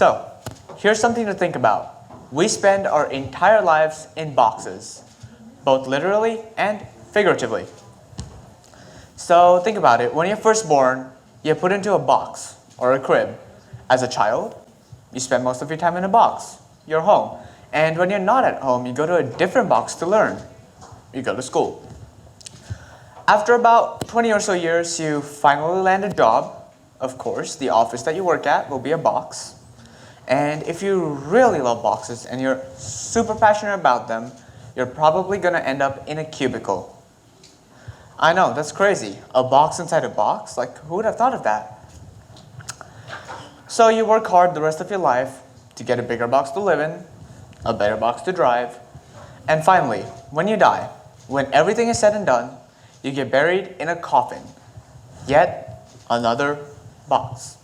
So, here's something to think about. We spend our entire lives in boxes, both literally and figuratively. So think about it. When you're first born, you're put into a box or a crib. As a child, you spend most of your time in a box, your home. And when you're not at home, you go to a different box to learn. You go to school. After about 20 or so years, you finally land a job. Of course, the office that you work at will be a box. And if you really love boxes and you're super passionate about them, you're probably going to end up in a cubicle. I know, that's crazy. A box inside a box? Like, who would have thought of that? So you work hard the rest of your life to get a bigger box to live in, a better box to drive, and finally, when you die, when everything is said and done, you get buried in a coffin. Yet another box.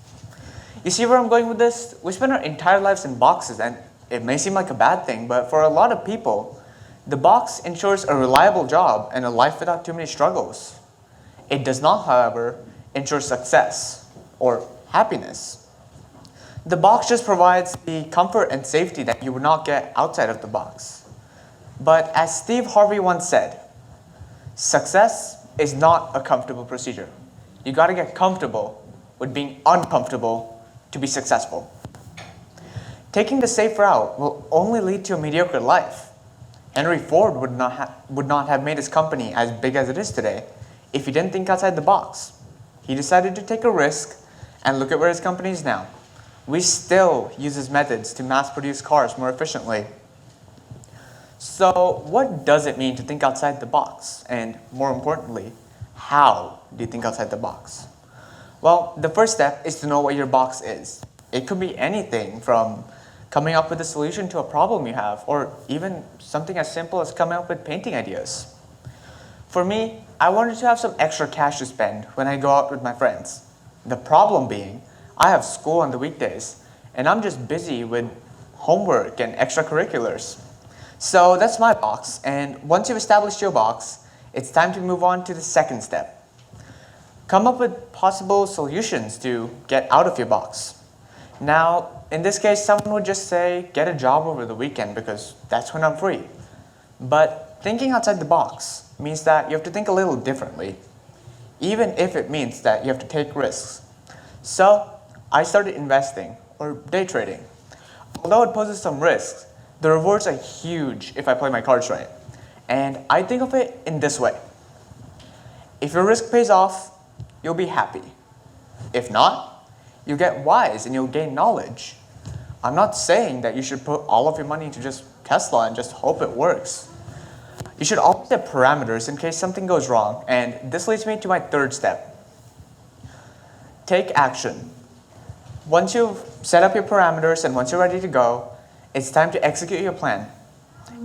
You see where I'm going with this? We spend our entire lives in boxes, and it may seem like a bad thing, but for a lot of people, the box ensures a reliable job and a life without too many struggles. It does not, however, ensure success or happiness. The box just provides the comfort and safety that you would not get outside of the box. But as Steve Harvey once said, success is not a comfortable procedure. You gotta get comfortable with being uncomfortable to be successful. Taking the safe route will only lead to a mediocre life. Henry Ford would not have made his company as big as it is today if he didn't think outside the box. He decided to take a risk, and look at where his company is now. We still use his methods to mass produce cars more efficiently. So what does it mean to think outside the box? And more importantly, how do you think outside the box? Well, the first step is to know what your box is. It could be anything from coming up with a solution to a problem you have, or even something as simple as coming up with painting ideas. For me, I wanted to have some extra cash to spend when I go out with my friends. The problem being, I have school on the weekdays, and I'm just busy with homework and extracurriculars. So that's my box, and once you've established your box, it's time to move on to the second step. Come up with possible solutions to get out of your box. Now, in this case, someone would just say, get a job over the weekend because that's when I'm free. But thinking outside the box means that you have to think a little differently, even if it means that you have to take risks. So, I started investing, or day trading. Although it poses some risks, the rewards are huge if I play my cards right. And I think of it in this way. If your risk pays off, you'll be happy. If not, you'll get wise and you'll gain knowledge. I'm not saying that you should put all of your money into just Tesla and just hope it works. You should always set parameters in case something goes wrong, and this leads me to my third step. Take action. Once you've set up your parameters and once you're ready to go, it's time to execute your plan.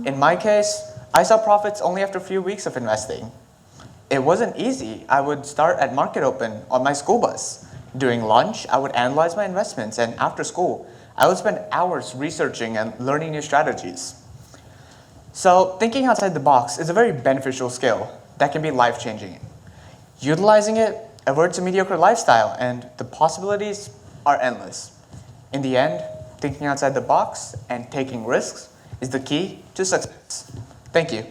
In my case, I saw profits only after a few weeks of investing. It wasn't easy. I would start at market open on my school bus. During lunch, I would analyze my investments, and after school, I would spend hours researching and learning new strategies. So, thinking outside the box is a very beneficial skill that can be life-changing. Utilizing it averts a mediocre lifestyle, and the possibilities are endless. In the end, thinking outside the box and taking risks is the key to success. Thank you.